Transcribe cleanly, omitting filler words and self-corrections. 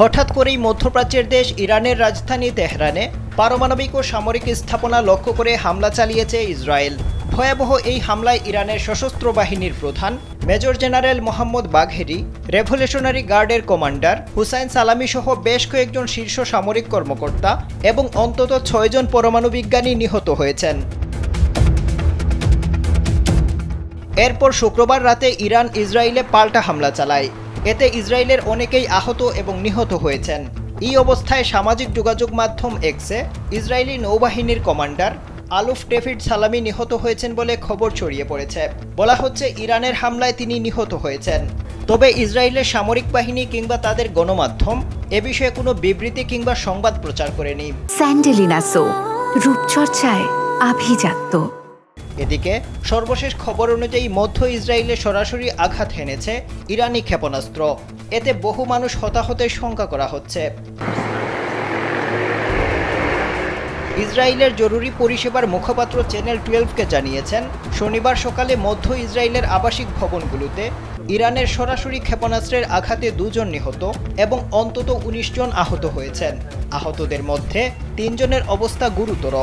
হঠাৎ করেই মধ্যপ্রাচ্যের দেশ ইরানের রাজধানী তেহরানে পারমাণবিক ও সামরিক স্থাপনা লক্ষ্য করে হামলা চালিয়েছে ইসরায়েল। ভয়াবহ এই হামলায় ইরানের সশস্ত্র বাহিনীর প্রধান মেজর জেনারেল মোহাম্মদ বাঘেরি, রেভলিউশনারি গার্ডের কমান্ডার হুসাইন সালামি সহ বেশ কয়েকজন শীর্ষ সামরিক কর্মকর্তা এবং অন্তত ৬ জন পরমাণু বিজ্ঞানী নিহত হয়েছেন। এরপর শুক্রবার রাতে ইরান ইসরায়েলে পাল্টা হামলা চালায়। এতে ইসরায়েলের অনেকেই আহত এবং নিহত হয়েছেন। এই অবস্থায় সামাজিক যোগাযোগ মাধ্যম এক্সে ইসরায়েলি নৌবাহিনীর কমান্ডার আলুফ ডেভিড সালামি নিহত হয়েছেন বলে খবর ছড়িয়ে পড়েছে। বলা হচ্ছে ইরানের হামলায় তিনি নিহত হয়েছেন। তবে ইসরায়েলের সামরিক বাহিনী কিংবা তাদের গণমাধ্যম এ বিষয়ে কোনো বিবৃতি কিংবা সংবাদ প্রচার করেনি। স্যান্ডেলিনা সো, রূপচর্চায় আভিজাত্য। এদিকে সর্বশেষ খবর অনুযায়ী মধ্য ইসরায়েলে সরাসরি আঘাত হেনেছে ইরানি ক্ষেপণাস্ত্র। এতে বহু মানুষ হতাহতের শঙ্কা করা হচ্ছে। ইসরায়েলের জরুরি পরিষেবার মুখপাত্র চ্যানেল 12কে জানিয়েছেন, শনিবার সকালে মধ্য ইসরায়েলের আবাসিক ভবনগুলোতে ইরানের সরাসরি ক্ষেপণাস্ত্রের আঘাতে 2 জন নিহত এবং অন্তত 19 জন আহত হয়েছেন। আহতদের মধ্যে 3 জনের অবস্থা গুরুতর।